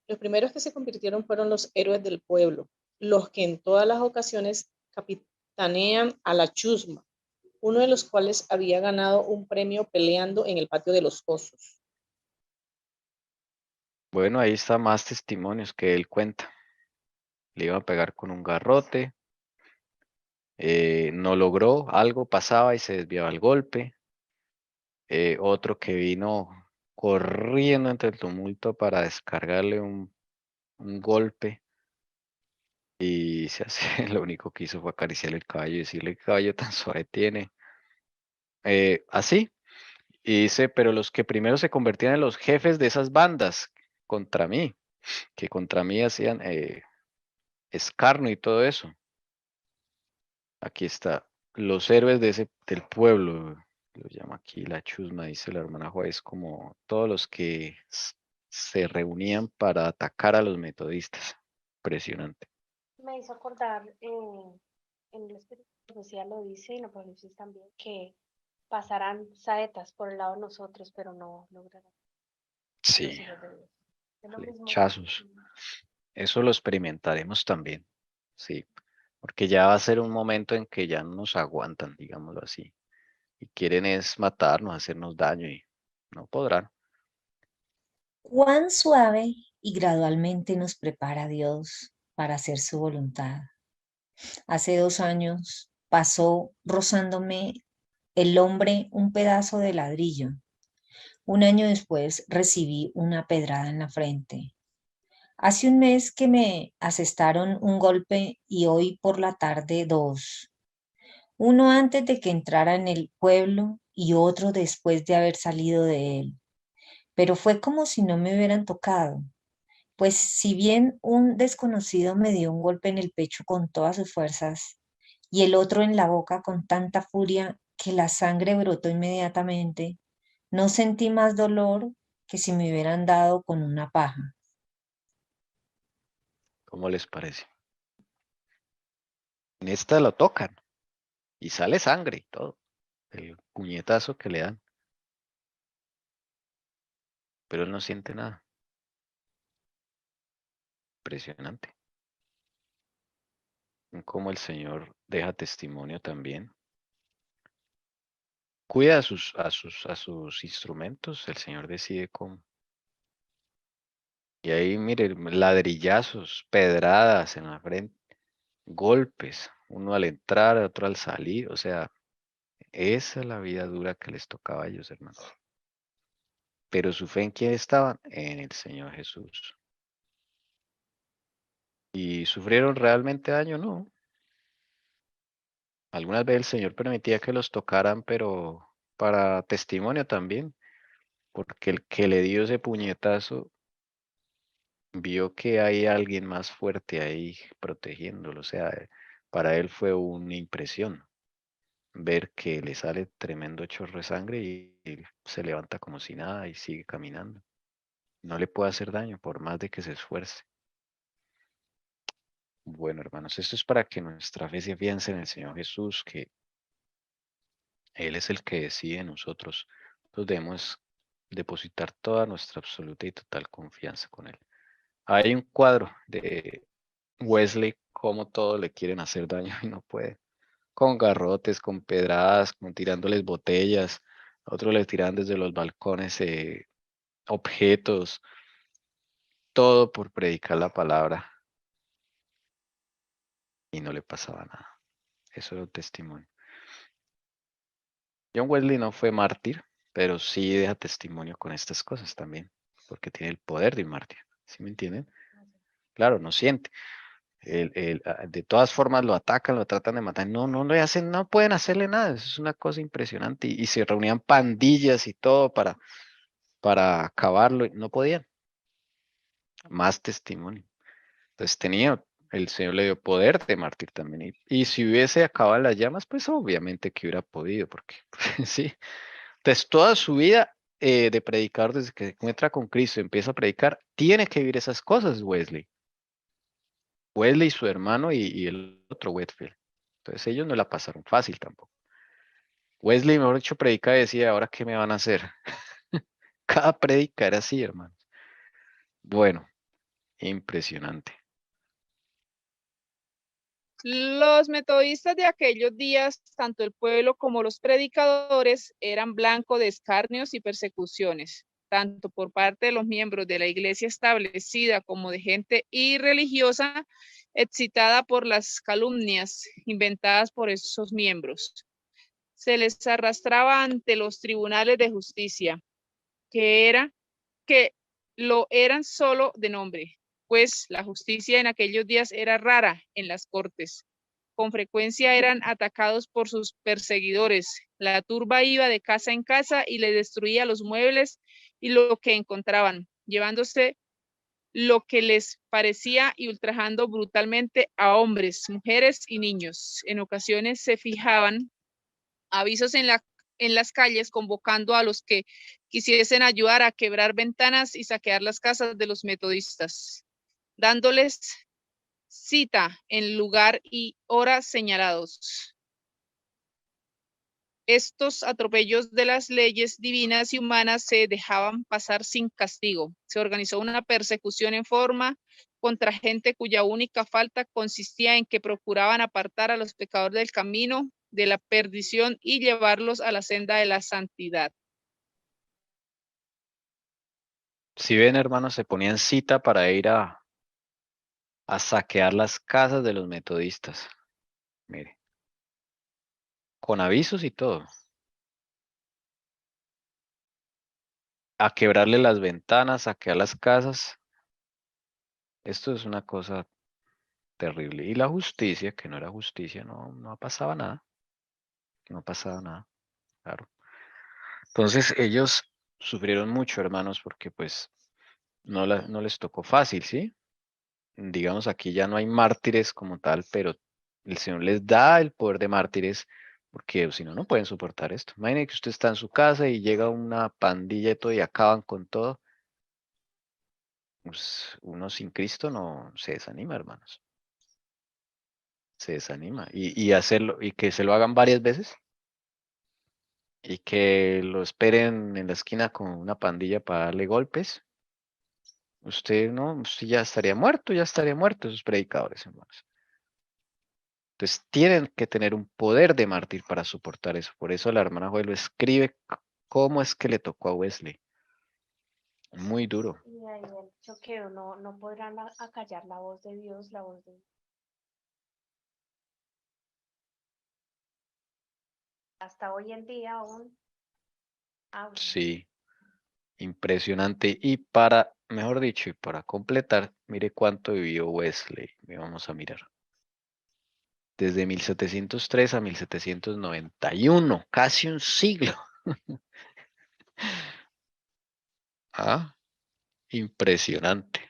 Los primeros que se convirtieron fueron los héroes del pueblo, los que en todas las ocasiones capitanean a la chusma, uno de los cuales había ganado un premio peleando en el patio de los osos. Bueno, ahí está más testimonios que él cuenta. Le iba a pegar con un garrote, no logró, algo pasaba y se desviaba el golpe. Otro que vino corriendo entre el tumulto para descargarle un golpe y se hace, lo único que hizo fue acariciarle el caballo y decirle qué caballo tan suave tiene. Así, y dice, pero los que primero se convertían en los jefes de esas bandas contra mí, que contra mí hacían escarnio y todo eso. Aquí está, los héroes del pueblo, lo llama aquí la chusma, dice la hermana Juárez, como todos los que se reunían para atacar a los metodistas. Impresionante. Me hizo acordar, en el Espíritu de Profecía lo dice, y en Apocalipsis también, que pasarán saetas por el lado de nosotros, pero no lograrán a los Sí, hijos de Dios. Es lo mismo. flechazos. Eso lo experimentaremos también. Sí, porque ya va a ser un momento en que ya no nos aguantan, digámoslo así. Y quieren es matarnos, hacernos daño y no podrán. Cuán suave y gradualmente nos prepara Dios para hacer su voluntad. Hace 2 años pasó rozándome el hombre un pedazo de ladrillo. Un año después recibí una pedrada en la frente. Hace un mes que me asestaron un golpe y hoy por la tarde 2. Uno antes de que entrara en el pueblo y otro después de haber salido de él. Pero fue como si no me hubieran tocado. Pues si bien un desconocido me dio un golpe en el pecho con todas sus fuerzas y el otro en la boca con tanta furia que la sangre brotó inmediatamente, no sentí más dolor que si me hubieran dado con una paja. ¿Cómo les parece? En esta lo tocan y sale sangre y todo. El puñetazo que le dan. Pero él no siente nada. Impresionante. Como el Señor deja testimonio también. Cuida a sus instrumentos. El Señor decide cómo. Y ahí, mire, ladrillazos, pedradas en la frente, golpes, uno al entrar, otro al salir, o sea, esa es la vida dura que les tocaba a ellos, hermanos. Pero su fe, ¿en quién estaban? En el Señor Jesús. ¿Y sufrieron realmente daño? No. Algunas veces el Señor permitía que los tocaran, pero para testimonio también, porque el que le dio ese puñetazo vio que hay alguien más fuerte ahí protegiéndolo. O sea, para él fue una impresión ver que le sale tremendo chorro de sangre y se levanta como si nada y sigue caminando. No le puede hacer daño por más de que se esfuerce. Bueno, hermanos, esto es para que nuestra fe se afiance en el Señor Jesús, que Él es el que decide en nosotros. Entonces debemos depositar toda nuestra absoluta y total confianza con Él. Hay un cuadro de Wesley, cómo todos le quieren hacer daño y no puede. Con garrotes, con pedradas, con tirándoles botellas. A otros le tiran desde los balcones objetos. Todo por predicar la palabra. Y no le pasaba nada. Eso era un testimonio. John Wesley no fue mártir, pero sí deja testimonio con estas cosas también, porque tiene el poder de un mártir. ¿Sí me entienden? Claro, no siente. De todas formas lo atacan, lo tratan de matar. No le hacen, no pueden hacerle nada. Eso es una cosa impresionante. Y se reunían pandillas y todo para acabarlo. Y no podían. Más testimonio. Entonces el Señor le dio poder de mártir también. Y si hubiese acabado las llamas, pues obviamente que hubiera podido, porque sí. Entonces, toda su vida de predicar, desde que se encuentra con Cristo, empieza a predicar, tiene que vivir esas cosas, Wesley. Wesley, su hermano y el otro Whitefield. Entonces, ellos no la pasaron fácil tampoco. Wesley, mejor dicho, predica y decía, ¿ahora qué me van a hacer? Cada predica era así, hermano. Bueno, impresionante. Los metodistas de aquellos días, tanto el pueblo como los predicadores, eran blanco de escarnios y persecuciones, tanto por parte de los miembros de la iglesia establecida como de gente irreligiosa, excitada por las calumnias inventadas por esos miembros. Se les arrastraba ante los tribunales de justicia, que lo eran solo de nombre, pues la justicia en aquellos días era rara en las cortes. Con frecuencia eran atacados por sus perseguidores. La turba iba de casa en casa y le destruía los muebles y lo que encontraban, llevándose lo que les parecía y ultrajando brutalmente a hombres, mujeres y niños. En ocasiones se fijaban avisos en las calles convocando a los que quisiesen ayudar a quebrar ventanas y saquear las casas de los metodistas, dándoles cita en lugar y hora señalados. Estos atropellos de las leyes divinas y humanas se dejaban pasar sin castigo. Se organizó una persecución en forma contra gente cuya única falta consistía en que procuraban apartar a los pecadores del camino de la perdición y llevarlos a la senda de la santidad. Si ven, hermanos, se ponían cita para ir a saquear las casas de los metodistas. Mire, con avisos y todo. A quebrarle las ventanas, saquear las casas. Esto es una cosa terrible. Y la justicia, que no era justicia, no pasaba nada. No pasaba nada, claro. Entonces ellos sufrieron mucho, hermanos, porque pues no les tocó fácil, ¿sí? Digamos, aquí ya no hay mártires como tal, pero el Señor les da el poder de mártires, porque si no, no pueden soportar esto. Imaginen que usted está en su casa y llega una pandilla y todo y acaban con todo. Pues, uno sin Cristo no se desanima, hermanos. Se desanima. Y hacerlo, y que se lo hagan varias veces, y que lo esperen en la esquina con una pandilla para darle golpes. Usted ya estaría muerto esos predicadores, hermanos. Entonces tienen que tener un poder de mártir para soportar eso. Por eso la hermana Joel lo escribe cómo es que le tocó a Wesley. Muy duro. Y ahí dicho que no podrán acallar la voz de Dios, la voz de hasta hoy en día aún habla. Sí, impresionante. Y para, mejor dicho, y para completar, mire cuánto vivió Wesley. Vamos a mirar. Desde 1703 a 1791, casi un siglo. Ah, impresionante.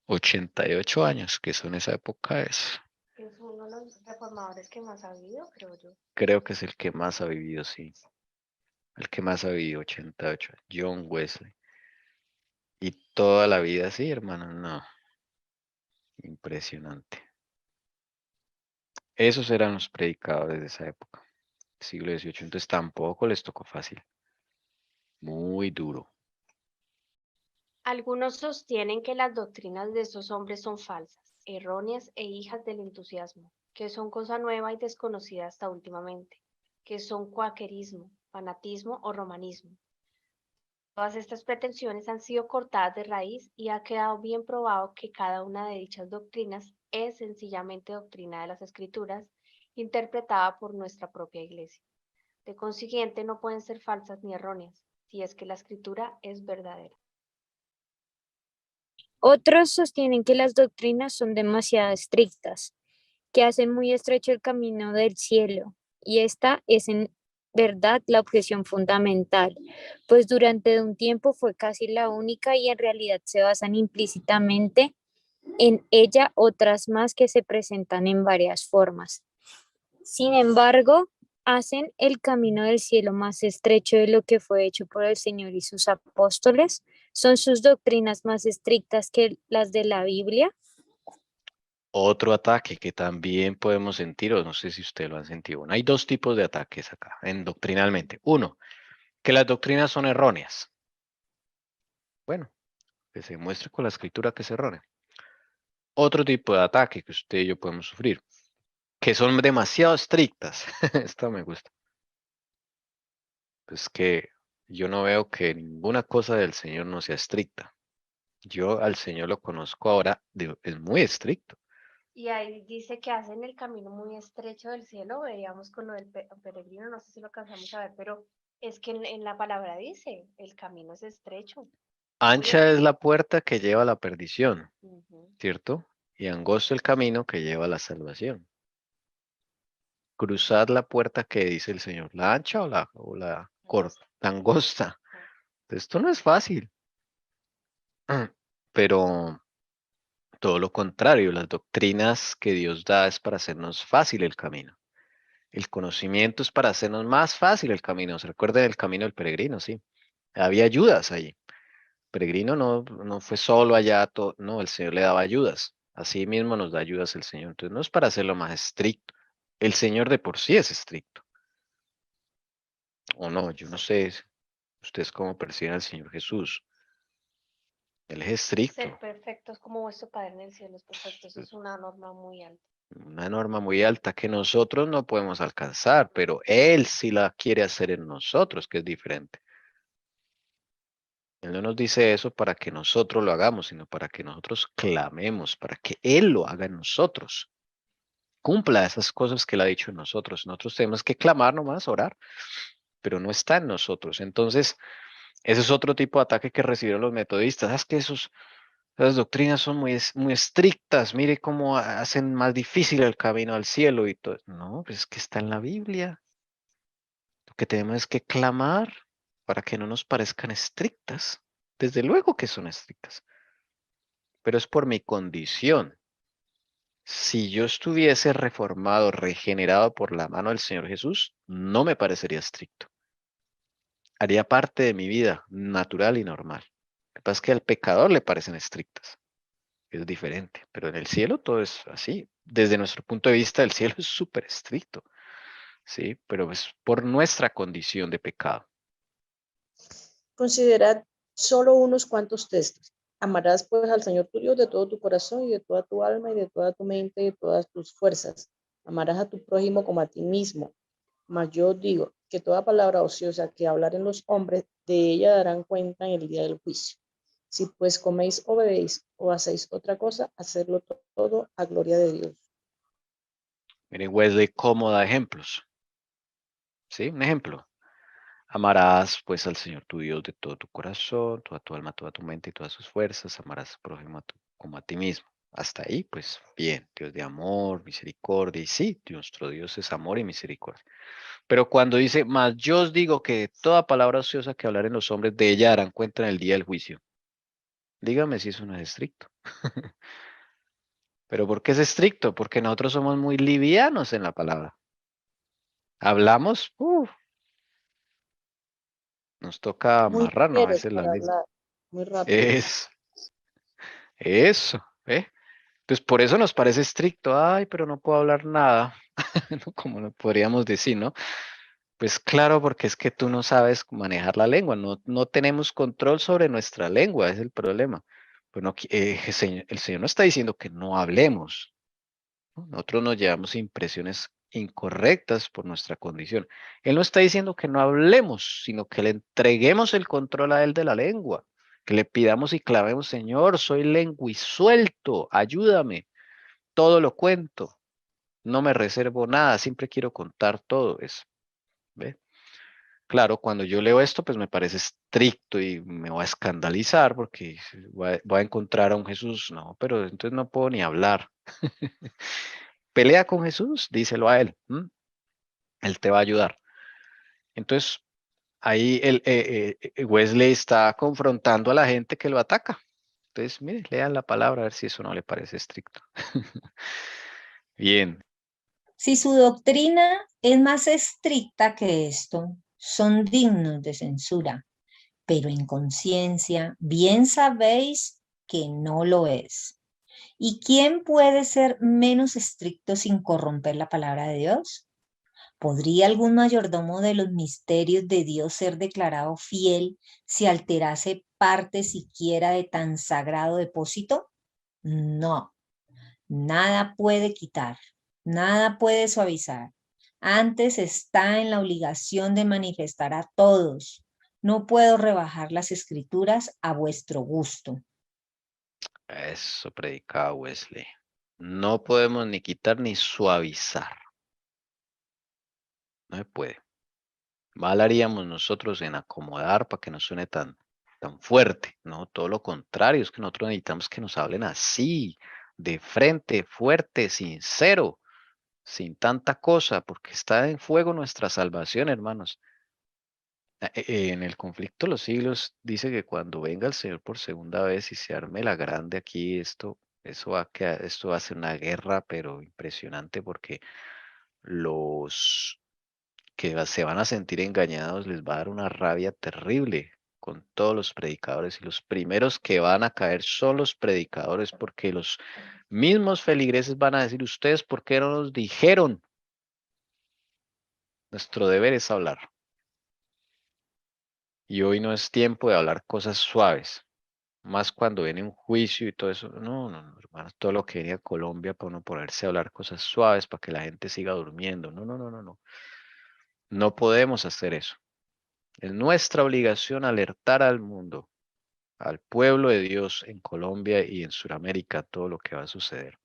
88 años, que son esa época es. Es uno de los reformadores que más ha habido, creo yo. Creo que es el que más ha vivido, sí. El que más ha vivido, 88. John Wesley. Y toda la vida, sí, hermano, no. Impresionante. Esos eran los predicadores de esa época, siglo XVIII. Entonces tampoco les tocó fácil. Muy duro. Algunos sostienen que las doctrinas de estos hombres son falsas, erróneas e hijas del entusiasmo, que son cosa nueva y desconocida hasta últimamente, que son cuaquerismo, fanatismo o romanismo. Todas estas pretensiones han sido cortadas de raíz y ha quedado bien probado que cada una de dichas doctrinas es sencillamente doctrina de las Escrituras, interpretada por nuestra propia Iglesia. De consiguiente, no pueden ser falsas ni erróneas, si es que la Escritura es verdadera. Otros sostienen que las doctrinas son demasiado estrictas, que hacen muy estrecho el camino del cielo, y esta es en verdad la objeción fundamental, pues durante un tiempo fue casi la única y en realidad se basan implícitamente en ella otras más que se presentan en varias formas. Sin embargo, hacen el camino del cielo más estrecho de lo que fue hecho por el Señor y sus apóstoles. ¿Son sus doctrinas más estrictas que las de la Biblia? Otro ataque que también podemos sentir, o no sé si usted lo han sentido. Bueno, hay dos tipos de ataques acá, doctrinalmente. Uno, que las doctrinas son erróneas. Bueno, que se muestre con la escritura que es errónea. Otro tipo de ataque que usted y yo podemos sufrir, que son demasiado estrictas. Esto me gusta. Pues que yo no veo que ninguna cosa del Señor no sea estricta. Yo al Señor lo conozco ahora, es muy estricto. Y ahí dice que hacen el camino muy estrecho del cielo, veíamos con lo del peregrino, no sé si lo alcanzamos a ver, pero es que en la palabra dice, el camino es estrecho. Ancha es la puerta que lleva a la perdición, Ujú. ¿cierto? Y angosto el camino que lleva a la salvación. Cruzad la puerta que dice el Señor, la ancha o la corta, la angosta. Esto no es fácil, pero todo lo contrario, las doctrinas que Dios da es para hacernos fácil el camino. El conocimiento es para hacernos más fácil el camino. ¿Se recuerda del camino del peregrino? Sí. Había ayudas allí. Peregrino no fue solo allá, no, el Señor le daba ayudas. Así mismo nos da ayudas el Señor. Entonces no es para hacerlo más estricto. El Señor de por sí es estricto. O no, yo no sé ustedes cómo perciben al Señor Jesús. Él es estricto. Ser perfectos como vuestro Padre en el cielo es perfecto. Eso es una norma muy alta. Una norma muy alta que nosotros no podemos alcanzar, pero Él sí la quiere hacer en nosotros, que es diferente. Él no nos dice eso para que nosotros lo hagamos, sino para que nosotros clamemos, para que Él lo haga en nosotros. Cumpla esas cosas que Él ha dicho en nosotros. Nosotros tenemos que clamar nomás, orar, pero no está en nosotros. Entonces, ese es otro tipo de ataque que recibieron los metodistas. Es que esas doctrinas son muy estrictas. Mire cómo hacen más difícil el camino al cielo y todo. No, pues es que está en la Biblia. Lo que tenemos es que clamar para que no nos parezcan estrictas. Desde luego que son estrictas, pero es por mi condición. Si yo estuviese reformado, regenerado por la mano del Señor Jesús, no me parecería estricto. Haría parte de mi vida natural y normal. Lo que pasa es que al pecador le parecen estrictas. Es diferente, pero en el cielo todo es así. Desde nuestro punto de vista, el cielo es súper estricto, ¿sí? Pero es por nuestra condición de pecado. Considerad solo unos cuantos textos. Amarás pues al Señor tu Dios de todo tu corazón y de toda tu alma y de toda tu mente y de todas tus fuerzas. Amarás a tu prójimo como a ti mismo. Mas yo os digo que toda palabra ociosa que hablaren los hombres, de ella darán cuenta en el día del juicio. Si pues coméis o bebéis o hacéis otra cosa, hacedlo todo a gloria de Dios. Miren Wesley cómo da ejemplos. ¿Sí? Un ejemplo. Amarás pues al Señor tu Dios de todo tu corazón, toda tu alma, toda tu mente y todas sus fuerzas. Amarás a tu prójimo como a ti mismo. Hasta ahí, pues bien, Dios de amor, misericordia. Y sí, nuestro Dios es amor y misericordia. Pero cuando dice, mas yo os digo que toda palabra ociosa que hablaren los hombres, de ella darán cuenta en el día del juicio. Dígame si eso no es estricto. ¿Pero por qué es estricto? Porque nosotros somos muy livianos en la palabra. Hablamos, nos toca Muy amarrarnos a ligeros veces la para lengua. hablar, muy rápido. Es eso, ¿eh? Pues por eso nos parece estricto. Ay, pero no puedo hablar nada, ¿no? Como lo podríamos decir, ¿no? Pues claro, porque es que tú no sabes manejar la lengua, no tenemos control sobre nuestra lengua, es el problema. Pues no, el Señor no está diciendo que no hablemos, ¿no? Nosotros nos llevamos impresiones incorrectas por nuestra condición. Él no está diciendo que no hablemos, sino que le entreguemos el control a Él de la lengua, que le pidamos y clamemos, Señor, soy lenguisuelto, ayúdame, todo lo cuento, no me reservo nada, siempre quiero contar todo eso. ¿Ve? Claro, cuando yo leo esto, pues me parece estricto y me va a escandalizar porque voy a encontrar a un Jesús, no, pero entonces no puedo ni hablar. Pelea con Jesús, díselo a él. Él te va a ayudar. Entonces, ahí Wesley está confrontando a la gente que lo ataca. Entonces, mire, lean la palabra a ver si eso no le parece estricto. Bien, Si su doctrina es más estricta que esto, son dignos de censura, pero en conciencia bien sabéis que no lo es. ¿Y quién puede ser menos estricto sin corromper la palabra de Dios? ¿Podría algún mayordomo de los misterios de Dios ser declarado fiel si alterase parte siquiera de tan sagrado depósito? No, nada puede quitar, nada puede suavizar. Antes está en la obligación de manifestar a todos. No puedo rebajar las escrituras a vuestro gusto. eso predicaba Wesley. No podemos ni quitar ni suavizar. No se puede. Mal haríamos nosotros en acomodar para que no suene tan fuerte, ¿no? Todo lo contrario, es que nosotros necesitamos que nos hablen así, de frente, fuerte, sincero, sin tanta cosa, porque está en fuego nuestra salvación, hermanos. En el conflicto de los siglos dice que cuando venga el Señor por segunda vez y se arme la grande aquí, esto va a ser una guerra, pero impresionante porque los que se van a sentir engañados les va a dar una rabia terrible con todos los predicadores y los primeros que van a caer son los predicadores porque los mismos feligreses van a decir, ustedes, ¿por qué no nos dijeron? Nuestro deber es hablar. Y hoy no es tiempo de hablar cosas suaves, más cuando viene un juicio y todo eso. No, no, no, hermanos, todo lo que viene a Colombia para uno ponerse a hablar cosas suaves para que la gente siga durmiendo. No, no, no, no, no. No podemos hacer eso. Es nuestra obligación alertar al mundo, al pueblo de Dios en Colombia y en Sudamérica, todo lo que va a suceder.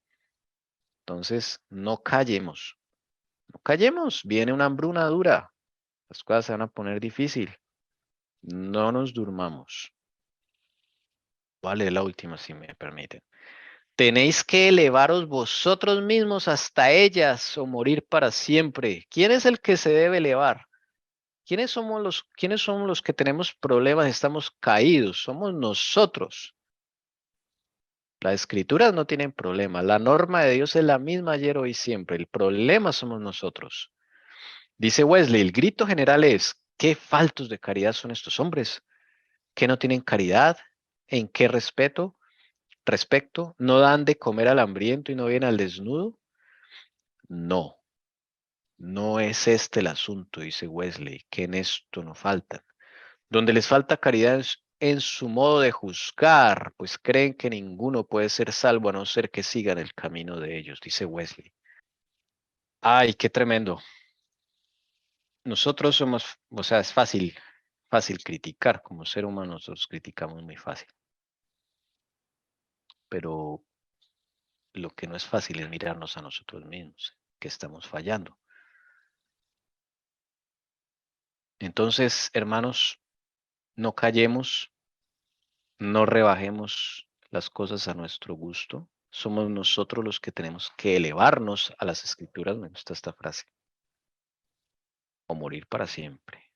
Entonces, no callemos, no callemos. Viene una hambruna dura. Las cosas se van a poner difícil. No nos durmamos. Vale, la última, si me permiten. Tenéis que elevaros vosotros mismos hasta ellas o morir para siempre. ¿Quién es el que se debe elevar? ¿Quiénes somos los que tenemos problemas? Estamos caídos. Somos nosotros. Las escrituras no tienen problema. La norma de Dios es la misma ayer, hoy, siempre. El problema somos nosotros. Dice Wesley, el grito general es, ¿qué faltos de caridad son estos hombres? ¿Qué no tienen caridad? ¿En qué respecto? ¿No dan de comer al hambriento y no vienen al desnudo? No, no es este el asunto, dice Wesley, que en esto no faltan. Donde les falta caridad es en su modo de juzgar, pues creen que ninguno puede ser salvo a no ser que sigan el camino de ellos, dice Wesley. Ay, qué tremendo. Nosotros es fácil criticar, como ser humano nosotros criticamos muy fácil. pero lo que no es fácil es mirarnos a nosotros mismos, que estamos fallando. Entonces, hermanos, no callemos, no rebajemos las cosas a nuestro gusto. Somos nosotros los que tenemos que elevarnos a las escrituras, me gusta esta frase, o morir para siempre.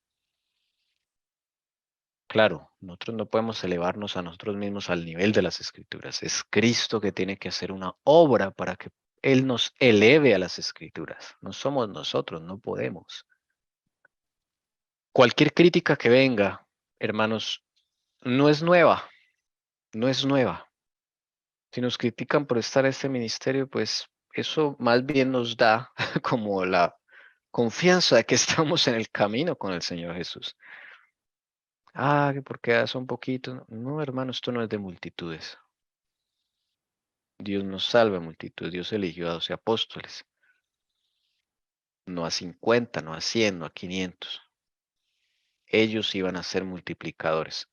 Claro, nosotros no podemos elevarnos a nosotros mismos al nivel de las escrituras. Es Cristo que tiene que hacer una obra para que Él nos eleve a las escrituras. No somos nosotros, no podemos. Cualquier crítica que venga, hermanos, no es nueva, no es nueva. Si nos critican por estar en este ministerio, pues eso más bien nos da como la confianza de que estamos en el camino con el Señor Jesús. Ah, que porque hace un poquito. No, hermano, esto no es de multitudes. Dios nos salva a multitudes. Dios eligió a 12 apóstoles. No a 50, no a 100, no a 500. Ellos iban a ser multiplicadores.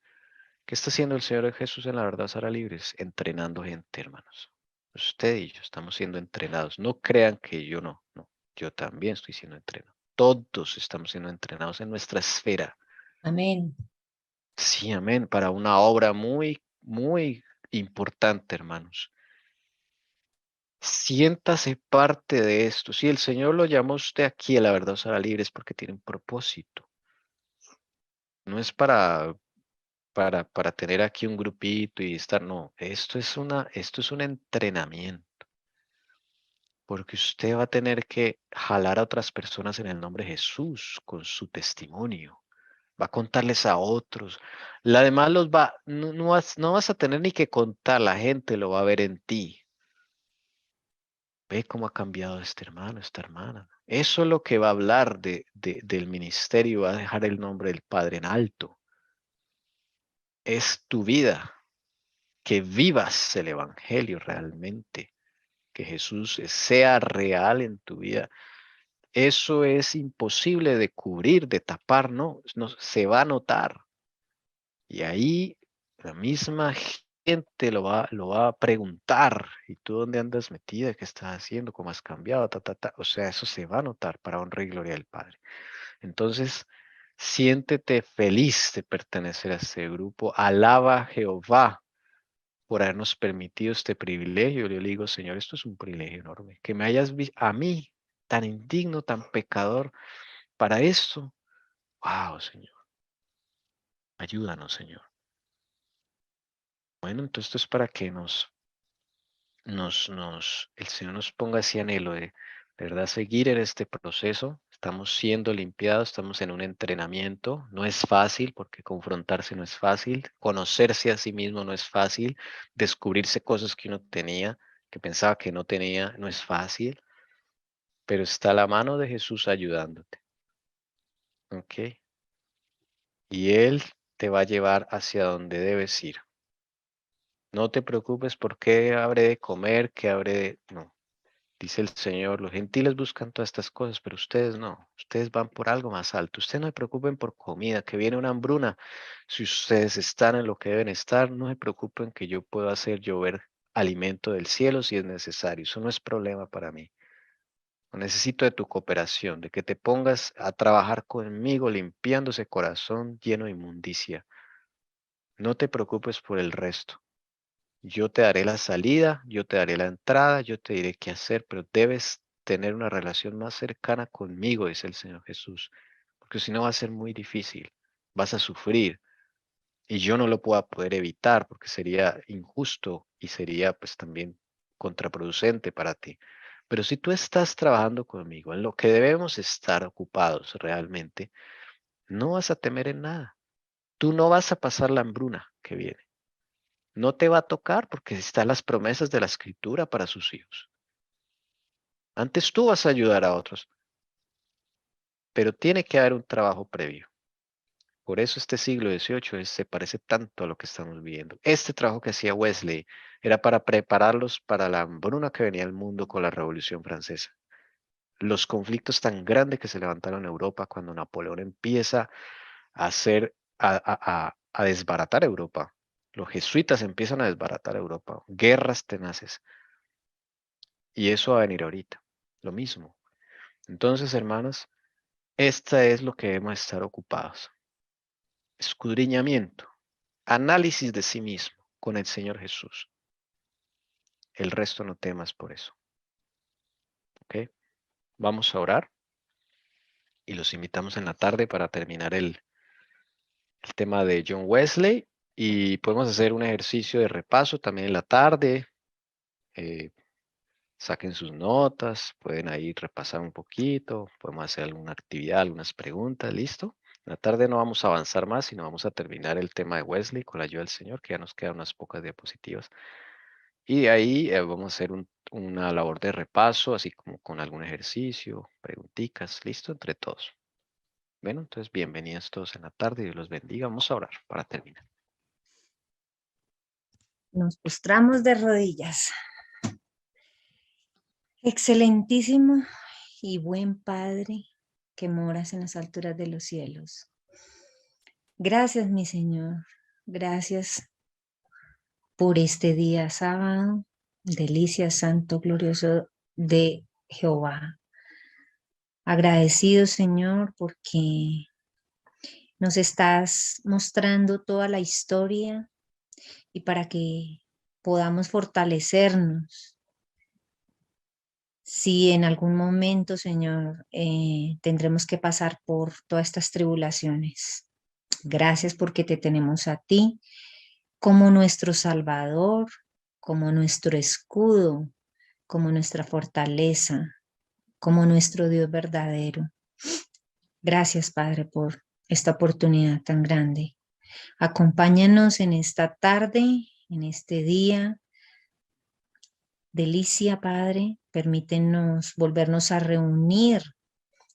¿Qué está haciendo el Señor Jesús en la verdad Sara Libres? Entrenando gente, hermanos. Usted y yo estamos siendo entrenados. No crean que yo no. Yo también estoy siendo entrenado. Todos estamos siendo entrenados en nuestra esfera. Amén. Sí, amén. Para una obra muy, muy importante, hermanos. Siéntase parte de esto. Si el Señor lo llamó a usted aquí a la verdad Sara Libre es porque tiene un propósito. No es para tener aquí un grupito y estar, no. Esto es un entrenamiento. Porque usted va a tener que jalar a otras personas en el nombre de Jesús con su testimonio. Va a contarles a otros. La demás no vas a tener ni que contar, la gente lo va a ver en ti. Ve cómo ha cambiado este hermano, esta hermana. Eso es lo que va a hablar del ministerio, va a dejar el nombre del Padre en alto. Es tu vida, que vivas el Evangelio realmente, que Jesús sea real en tu vida. Eso es imposible de cubrir, de tapar, no se va a notar. Y ahí la misma gente lo va a preguntar. ¿Y tú dónde andas metida? ¿Qué estás haciendo? ¿Cómo has cambiado? O sea, eso se va a notar para honra y gloria del Padre. Entonces, siéntete feliz de pertenecer a este grupo. Alaba a Jehová por habernos permitido este privilegio. Yo le digo, Señor, esto es un privilegio enorme. Que me hayas visto a mí, tan indigno, tan pecador, para esto. Wow, Señor. Ayúdanos, Señor. Bueno, entonces esto es para que el Señor nos ponga ese anhelo de verdad seguir en este proceso. Estamos siendo limpiados, estamos en un entrenamiento. No es fácil porque confrontarse no es fácil, conocerse a sí mismo no es fácil, descubrirse cosas que uno tenía, que pensaba que no tenía, no es fácil, pero está la mano de Jesús ayudándote. ¿Ok? Y Él te va a llevar hacia donde debes ir. No te preocupes por qué habré de comer, qué habré de... No. Dice el Señor, los gentiles buscan todas estas cosas, pero ustedes no. Ustedes van por algo más alto. Ustedes no se preocupen por comida, que viene una hambruna. Si ustedes están en lo que deben estar, no se preocupen que yo puedo hacer llover alimento del cielo si es necesario. Eso no es problema para mí. No necesito de tu cooperación, de que te pongas a trabajar conmigo limpiando ese corazón lleno de inmundicia. No te preocupes por el resto. Yo te daré la salida, yo te daré la entrada, yo te diré qué hacer, pero debes tener una relación más cercana conmigo, dice el Señor Jesús, porque si no va a ser muy difícil, vas a sufrir y yo no lo puedo poder evitar porque sería injusto y sería pues también contraproducente para ti. Pero si tú estás trabajando conmigo en lo que debemos estar ocupados realmente, no vas a temer en nada. Tú no vas a pasar la hambruna que viene. No te va a tocar porque están las promesas de la Escritura para sus hijos. Antes tú vas a ayudar a otros, pero tiene que haber un trabajo previo. Por eso este siglo XVIII se parece tanto a lo que estamos viviendo. Este trabajo que hacía Wesley era para prepararlos para la hambruna que venía al mundo con la Revolución Francesa. Los conflictos tan grandes que se levantaron en Europa cuando Napoleón empieza a desbaratar Europa. Los jesuitas empiezan a desbaratar Europa, guerras tenaces. Y eso va a venir ahorita, lo mismo. Entonces, hermanos, esta es lo que debemos estar ocupados. Escudriñamiento, análisis de sí mismo con el Señor Jesús. El resto no temas por eso. ¿Ok? Vamos a orar y los invitamos en la tarde para terminar el tema de John Wesley y podemos hacer un ejercicio de repaso también en la tarde. Saquen sus notas, pueden ahí repasar un poquito, podemos hacer alguna actividad, algunas preguntas, ¿listo? En la tarde no vamos a avanzar más, sino vamos a terminar el tema de Wesley con la ayuda del Señor, que ya nos quedan unas pocas diapositivas. Y de ahí vamos a hacer una labor de repaso, así como con algún ejercicio, preguntitas, ¿listo? Entre todos. Bueno, entonces bienvenidos todos en la tarde, Dios los bendiga. Vamos a orar para terminar. Nos postramos de rodillas. Excelentísimo y buen Padre que moras en las alturas de los cielos. Gracias, mi Señor. Gracias por este día sábado, delicia, santo, glorioso de Jehová. Agradecido, Señor, porque nos estás mostrando toda la historia y para que podamos fortalecernos. Si en algún momento, Señor, tendremos que pasar por todas estas tribulaciones. Gracias porque te tenemos a ti como nuestro Salvador, como nuestro escudo, como nuestra fortaleza, como nuestro Dios verdadero. Gracias, Padre, por esta oportunidad tan grande. Acompáñanos en esta tarde, en este día. Delicia, Padre, permítenos volvernos a reunir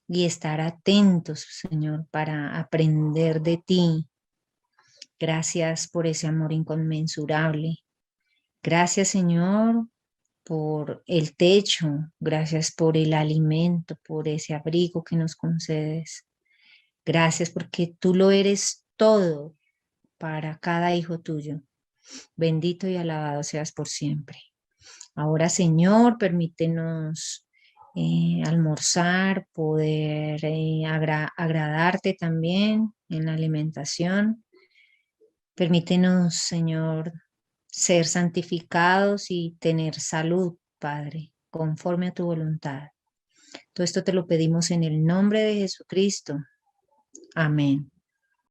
y estar atentos, Señor, para aprender de ti. Gracias por ese amor inconmensurable. Gracias, Señor, por el techo. Gracias por el alimento, por ese abrigo que nos concedes. Gracias porque tú lo eres todo para cada hijo tuyo. Bendito y alabado seas por siempre. Ahora, Señor, permítenos almorzar, poder agradarte también en la alimentación. Permítenos, Señor, ser santificados y tener salud, Padre, conforme a tu voluntad. Todo esto te lo pedimos en el nombre de Jesucristo. Amén.